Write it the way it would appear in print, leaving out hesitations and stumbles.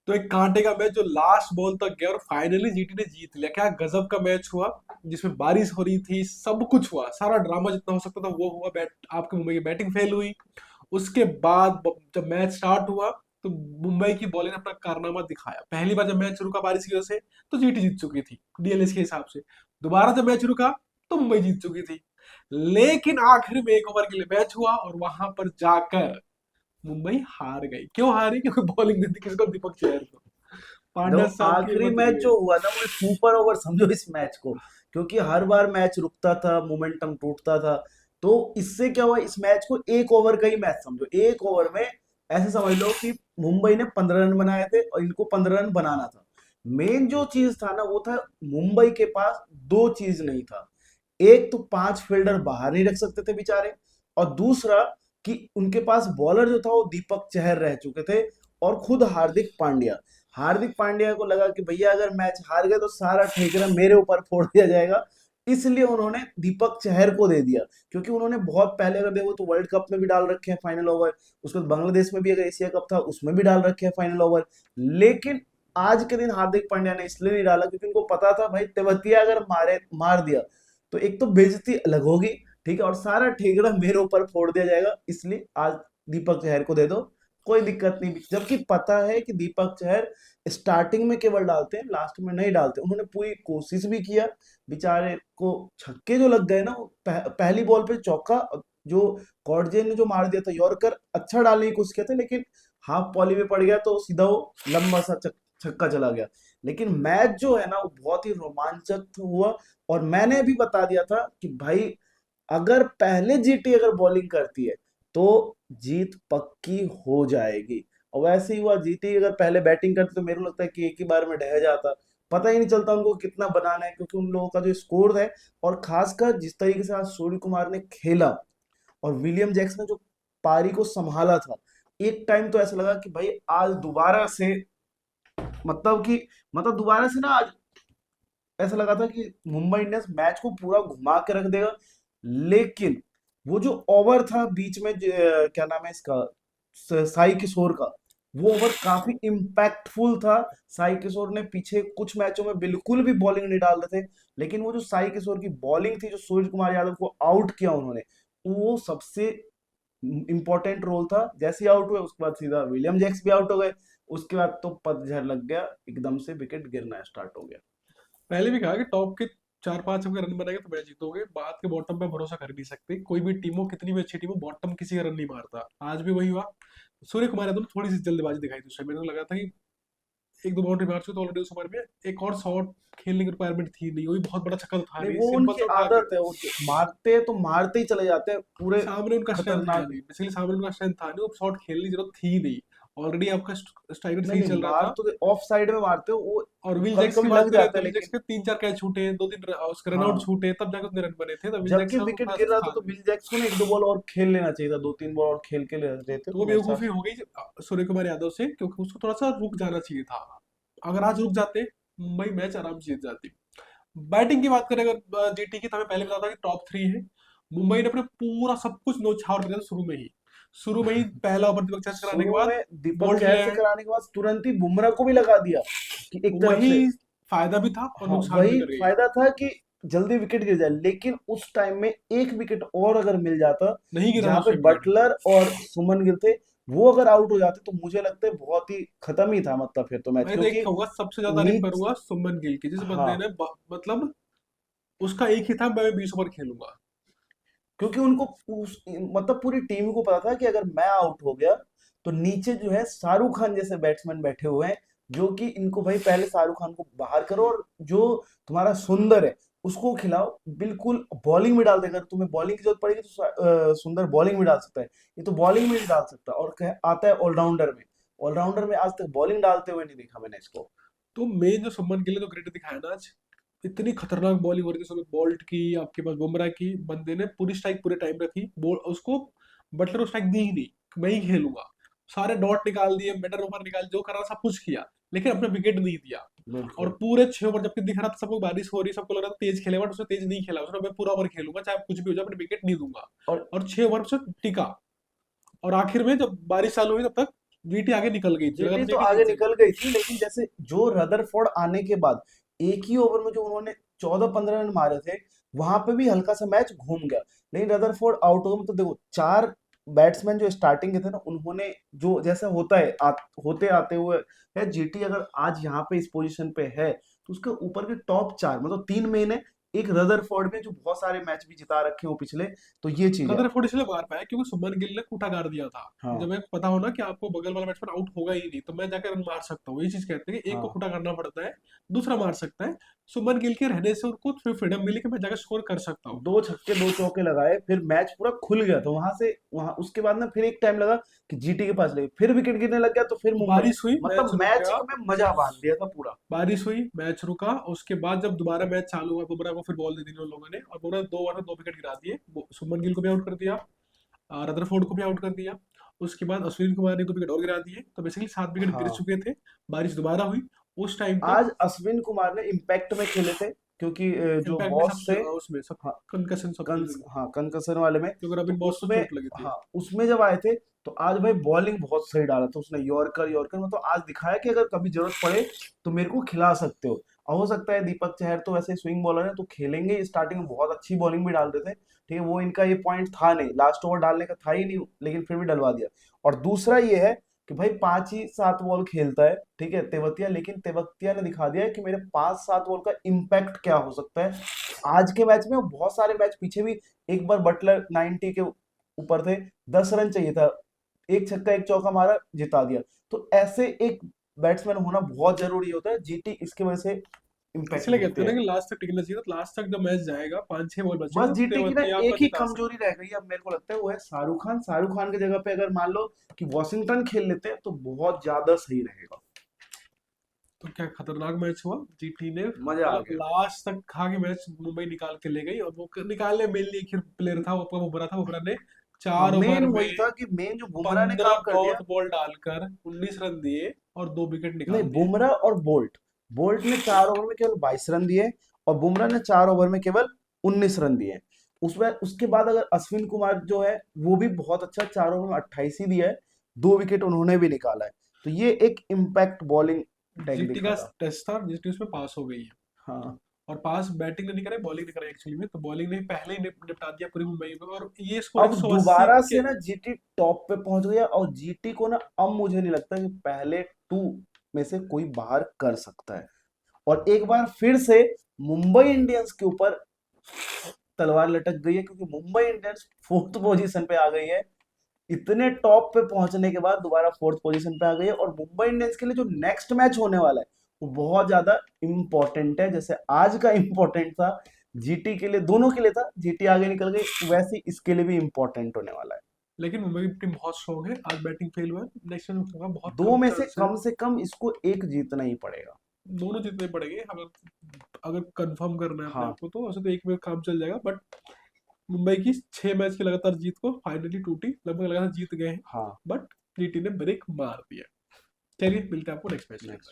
तो एक कांटे का मैच जो लास्ट बॉल तक गया और फाइनली जीटी ने जीत लिया। क्या गजब का मैच हुआ, जिसमें बारिश हो रही थी, सब कुछ हुआ, सारा ड्रामा जितना हो सकता था वो हुआ। आपके मुंबई की बैटिंग फेल हुई। उसके बाद जब मैच स्टार्ट हुआ तो मुंबई की बॉलिंग ने अपना कारनामा दिखाया। पहली बार जब मैच रुका बारिश की वजह से तो जीटी जीत चुकी थी डीएलएस के हिसाब से। दोबारा जब मैच रुका तो मुंबई जीत चुकी थी। लेकिन आखिर में एक ओवर के लिए मैच हुआ और वहां पर जाकर मुंबई हार गई। क्यों हारी? क्योंकि बॉलिंग नहीं थी किसको, दीपक चहर को। देखो पांड्या साहब की आखिरी हिम्मत मैच नहीं जो हुई। हुआ ना, वो सुपर ओवर समझो इस मैच को, क्योंकि हर बार मैच रुकता था, मोमेंटम टूटता था। तो इससे क्या हुआ, इस मैच को एक ओवर का ही मैच समझो। एक ओवर में ऐसे समझ लो कि मुंबई ने 15 रन बनाए थे और इनको 15 रन बनाना था। मेन जो चीज था ना, वो था मुंबई के पास दो चीज नहीं था। एक तो 5 फील्डर बाहर नहीं रख सकते थे बेचारे, और दूसरा कि उनके पास बॉलर जो था वो दीपक चहर रह चुके थे, और खुद हार्दिक पांड्या। हार्दिक पांड्या को लगा कि भैया अगर मैच हार गए तो सारा ठेकरा मेरे ऊपर फोड़ दिया जाएगा। इसलिए उन्होंने दीपक चहर को दे दिया, क्योंकि उन्होंने बहुत पहले अगर देखो तो वर्ल्ड कप में भी डाल रखे हैं फाइनल ओवर। उसके बाद बांग्लादेश में भी अगर एशिया कप था उसमें भी डाल रखे हैं फाइनल ओवर। लेकिन आज के दिन हार्दिक पांड्या ने इसलिए नहीं डाला क्योंकि उनको पता था भाई तेवतिया अगर मार दिया तो एक तो बेइज्जती अलग होगी, ठीक है, और सारा ठेकड़ा मेरे ऊपर फोड़ दिया जाएगा। इसलिए आज दीपक चहर को दे दो, कोई दिक्कत नहीं। जबकि पता है कि दीपक चहर स्टार्टिंग में केवल डालते हैं, लास्ट में नहीं डालते। उन्होंने पूरी कोशिश भी किया, बेचारे को छक्के जो लग गए ना, वो पहली बॉल पे चौका जो कॉर्जे ने जो मार दिया था यॉर्कर, अच्छा डालने की कोशिश किया था, लेकिन हाफ पॉली में पड़ गया तो सीधा वो लंबा सा छक्का चला गया। लेकिन मैच जो है ना वो बहुत ही रोमांचक हुआ। और मैंने भी बता दिया था कि भाई अगर पहले जीटी अगर बॉलिंग करती है तो जीत पक्की हो जाएगी। और वैसे ही हुआ, जीटी अगर पहले बैटिंग करती तो मेरे को लगता है कि एक ही बार में ढह जाता। पता ही नहीं चलता उनको कितना बनाना है, क्योंकि उन लोगों का जो स्कोर है, और खासकर जिस तरीके से आज सूर्य कुमार ने खेला और विलियम जैक्स ने जो पारी को संभाला था, एक टाइम तो ऐसा लगा कि भाई आज दोबारा से, मतलब कि मतलब दोबारा से ना आज ऐसा लगा था कि मुंबई इंडियंस मैच को पूरा घुमा के रख देगा। लेकिन वो जो ओवर था बीच में क्या नाम है इसका, साई किशोर का, वो ओवर काफी इम्पैक्टफुल था। साई किशोर ने पीछे कुछ मैचों में बिल्कुल भी बॉलिंग नहीं डाल रहे थे, लेकिन वो जो साई किशोर की बॉलिंग थी, जो सूर्य कुमार यादव को आउट किया उन्होंने, वो सबसे इंपॉर्टेंट रोल था। जैसे ही आउट हुए उसके बाद सीधा विलियम जैक्स भी आउट हो गए। उसके बाद तो पतझड़ लग गया, एकदम से विकेट गिरना स्टार्ट हो गया। पहले भी कहा कि टॉप के 4-5 अगर रन बनाएंगे तो मैच जीतोगे, बाद के बॉटम पे भरोसा कर नहीं सकते। कोई भी टीम हो, कितनी भी अच्छी टीम हो, बॉटम किसी का रन नहीं मारता। आज भी वही हुआ। सूर्य कुमार यादव ने थोड़ी सी जल्दबाजी दिखाई थी उसमें। मेरे को लगा था कि एक दो बाउंड्री मार चुके तो ऑलरेडी उस ओवर में एक और शॉट खेलने की रिक्वायरमेंट थी नहीं। वही बहुत बड़ा छक्का तो था नहीं, नहीं, वो सिंपल उनकी सा उठा के। आदत है, वो मारते हैं तो मारते ही चले जाते हैं पूरे। सामने उनका स्ट्रेंथ था खतरनाक। नहीं, बेसिकली सामने उनका स्ट्रेंथ था नहीं, वो शॉट खेलने की जरूरत थी नहीं। ऑलरेडी आपका स्ट्राइकर नहीं सही नहीं, चल रहा मार था। तो ऑफ साइड में मारते हो वो, और विल कभी जैक्स की कभी बात लग करें जाता तो है विल जैक्स लेकिन। के 3-4 कैच छूटे, 2-3 उसके रन आउट हाँ, छूटे, तब जाकर उतने रन बने थे। तो विल जैक्स जबकि का विकेट थोड़ा गिर सा रहा था था तो नहीं। विल जैक्स को ना एक दो बॉल और खेल लेना चाहिए था, 2-3 बॉल और खेल के ले रहते तो वो तो मेरे हिसाब बेवकूफी हो गई सूर्य कुमार यादव से, क्योंकि उसको थोड़ा सा रुक जाना चाहिए था। अगर आज रुक जाते मुंबई मैच आराम से जीत जाती। बैटिंग की बात करें अगर जीटी की, तो हमें पहले बता था कि टॉप 3 है। मुंबई ने अपने पूरा सब कुछ नौछावर कर दिया था शुरू में ही से। पहला ओवर दीपक चहर कराने के शुरू बाद में दीपक बोल्ट ले चहर से आए। कराने के बाद तुरंत ही बुमराह को भी लगा दिया कि एक तरफ वही से। फायदा भी था और हाँ, नुकसान भी वही कर गई। फायदा था कि जल्दी विकेट गिर जाए, लेकिन उस टाइम में एक विकेट और अगर मिल जाता, नहीं गिरा था जहां उस पे टाइम विकेट। बटलर और सुमन गिल थे, वो अगर आउट हो जाते तो मुझे लगता है बहुत ही खत्म ही था, मतलब फिर तो मैच, मैं तो एक क्योंकि कहूंगा सबसे ज्यादा तारीफ नीच। करूंगा सुमन गिल की, जिस बंदे हाँ, ने मतलब उसका एक ही था, मैं 20 ओवर खेलूंगा। क्योंकि उनको मतलब पूरी टीम को पता था कि अगर मैं आउट हो गया तो नीचे जो है शाहरुख खान जैसे बैट्समैन बैठे हुए हैं, जो कि इनको भाई पहले शाहरुख खान को बाहर करो, और जो तुम्हारा सुंदर है उसको खिलाओ। बिल्कुल बॉलिंग में डाल देगा, अगर तुम्हें बॉलिंग की जरूरत पड़ेगी तो सुंदर बॉलिंग में डाल सकता है। ये तो बॉलिंग में नहीं डाल सकता, और आता है ऑलराउंडर में। ऑलराउंडर में आज तक बॉलिंग डालते हुए नहीं देखा मैंने इसको। तो मेन जो सुमन गिल ने जो ग्रेट दिखाया ना आज, इतनी खतरनाक बॉलिंग हो रही थी सुबह बोल्ट की, आपके पास बुमराह की, बंदे ने पूरी स्ट्राइक पूरे टाइम रखी, बॉल उसको बटलर को स्ट्राइक दी ही नहीं। मैं ही खेलूंगा, सारे डॉट निकाल दिए, मिडल ओवर निकाल, जो करा सब कुछ किया, लेकिन अपने विकेट नहीं दिया। और बिल्कुल। पूरे 6 ओवर जबकि दिख रहा था सबको बारिश हो रही, सबको लग रहा था तेज खेलेगा, बट उसने तेज नहीं खेला। उसने मैं पूरा ओवर खेलूंगा चाहे कुछ भी हो जाए, अपने विकेट नहीं दूंगा। और और 6 ओवर से टिका। और आखिर में जब बारिश चालू हुई तब तक जीटी आगे निकल गई थी, जीटी अगर तो जीटी आगे जीत निकल गई थी, लेकिन जैसे जो रदरफोर्ड आने के बाद एक ही ओवर में जो उन्होंने 14-15 रन मारे थे, वहां पे भी हल्का सा मैच घूम गया। लेकिन रदरफोर्ड आउट हो गए, तो देखो चार बैट्समैन जो स्टार्टिंग के थे ना, उन्होंने जो जैसा होता है होते आते हुए है, जीटी अगर आज यहाँ पे इस पोजीशन पे है, तो उसके ऊपर के टॉप चार मतलब तीन मेन है, एक रदरफोर्ड में जो बहुत सारे मैच भी जिता रखे हो पिछले, तो ये चीज है। रदरफोर्ड इसलिए मार पाया क्योंकि शुभमन गिल ने कूटा गाड़ दिया था। हाँ जब एक पता हो ना कि आपको बगल वाला बैट्समैन आउट होगा ही नहीं, तो मैं जाकर रन मार सकता हूँ। ये चीज कहते हैं कि एक को हाँ, कूटा करना पड़ता है, दूसरा मार सकता है। शुभमन गिल के रहने से उनको फिर फ्रीडम मिली कि मैं जाकर स्कोर कर सकता हूँ। दो छक्के दो चौके लगाए, फिर मैच पूरा खुल गया, तो वहां से वहां उसके बाद ना फिर एक टाइम लगा कि जीटी के पास लगे, फिर विकेट गिरने लग गया, तो फिर मुंबई, बारिश हुई, मैच मतलब रुक मैच गया। में मजा बांध दिया था पूरा। बारिश हुई, मैच रुका। उसके बाद जब दोबारा मैच चालू हुआ, बुमराह को फिर बॉल दे दी उन लोगों ने, और बुमराह ने 2 ओवर में 2 विकेट गिरा दिए। शुभमन गिल को भी आउट कर दिया, रदरफोर्ड को भी आउट कर दिया। उसके बाद अश्विन कुमार ने 2 विकेट और गिरा दिए, तो बेसिकली 7 विकेट गिर हाँ, चुके थे। बारिश दोबारा हुई। उस टाइम तक आज अश्विन कुमार ने इम्पैक्ट में खेले थे, क्योंकि जो इम्पैक्ट में बॉस सब से, उसमें सब हाँ, कंकशन सब चीजें, हाँ कंकशन वाले में, क्योंकि तो रबिन बॉस को उसमें, चोट लगी थी। हाँ उसमें जब आए थे, तो आज भाई बॉलिंग बहुत सही डाला था उसने, यॉर्कर यॉर्कर में, तो आज दिखाया कि अगर कभी जरूरत पड़े तो मेरे को खिला सकते हो। और हो सकता है दीपक चहर तो वैसे स्विंग बॉलर है, तो खेलेंगे, स्टार्टिंग में बहुत अच्छी बॉलिंग भी डाल रहे थे, ठीक है, वो इनका ये पॉइंट था नहीं, लास्ट ओवर डालने का था ही नहीं, लेकिन फिर भी डलवा दिया। और दूसरा ये है कि भाई 5 ही 7 बॉल खेलता है, ठीक है, तेवतिया, लेकिन तेवतिया ने दिखा दिया है कि मेरे 5-7 बॉल का इम्पैक्ट क्या हो सकता है। आज के मैच में, बहुत सारे मैच पीछे भी, एक बार बटलर 90 के ऊपर थे, 10 रन चाहिए था, एक छक्का एक चौका मारा, जिता दिया। तो ऐसे एक बैट्समैन होना बहुत जरूरी होता है, जीटी इसकी वजह से इम्पैक्ट इसलिए कहते दिखते हैं हैं। ना कि लास्ट तक टिकना चाहिए। तो लास्ट तक जब मैच जाएगा, 5-6 बॉल बचे बस तो जीटी की ना तेवतिया एक को ही जिता कमजोरी सकते रह हैं। गई, अब मेरे को लगता है वो है शाहरुख खान। शाहरुख खान की जगह पे अगर मान लो कि वॉशिंगटन खेल लेते हैं, तो बहुत ज्यादा सही रहेगा। तो क्या खतरनाक मैच हुआ। जीटी ने मजा आ मतलब गया। लास्ट तक खा के मैच मुंबई निकाल के ले गई, और वो निकालने मेनली एक ही प्लेयर था, वो आपका बुमराह था। बुमराह ने हाँ, 4 ओवर मेन में वही था कि मेन जो बुमराह ने 15 काम कर दिया। डॉट बॉल डालकर 19 रन दिए और 2 विकेट नहीं, निकाल दिए। बुमराह और बोल्ट, बोल्ट ने 4 ओवर में केवल 22 रन दिए, और बुमराह ने 4 ओवर में केवल 19 रन दिए। उसमें उसके बाद अगर अश्विन कुमार जो है, वो भी बहुत अच्छा, 4 ओवर में 28 ही दिया है, 2 विकेट उन्होंने भी निकाला है। तो ये एक इम्पैक्ट बॉलिंग टैग जीटी दिखा का था। टेस्ट था, जीटी उसमें पास हो गई है। हाँ, और पास बैटिंग ने नहीं कराई, बॉलिंग ने कराई एक्चुअली में। तो बॉलिंग ने पहले ही निपटा दिया पूरी मुंबई को, और ये स्कोर अब 180 दोबारा के। से ना जीटी टॉप पे पहुंच गया, और जीटी को ना अब मुझे नहीं लगता कि पहले टू में से कोई बाहर कर सकता है। और एक बार फिर से मुंबई इंडियंस के ऊपर तलवार लटक गई है, क्योंकि मुंबई इंडियंस फोर्थ पोजीशन पे आ गई है। इतने टॉप पे पहुंचने के बाद दोबारा फोर्थ पोजीशन पे आ गई है, और मुंबई इंडियंस के लिए जो नेक्स्ट मैच होने वाला है, वो बहुत ज्यादा इंपॉर्टेंट है। जैसे आज का इंपॉर्टेंट था जीटी के लिए, दोनों के लिए था, जीटी आगे निकल गई, वैसे ही इसके लिए भी इंपॉर्टेंट होने वाला है। लेकिन मुंबई की टीम बहुत स्ट्रॉन्ग है, आज बैटिंग फेल हुआ है, नेक्स्ट मैच होगा बहुत दो कम में चांस है। से कम इसको एक जीतना ही पड़ेगा। दोनों जीतने पड़ेंगे। अगर अगर कंफर्म करना है अपने हाँ, आप को, तो वैसे तो एक में काम चल जाएगा, बट मुंबई की 6 मैच की लगातार जीत को फाइनली टूटी, लगभग लगातार जीत गए हैं, हाँ, बट जीटी ने ब्रेक मार दिया। चलिए मिलते हैं आपको नेक्स्ट मैच के नेक्स्ट। अंदर।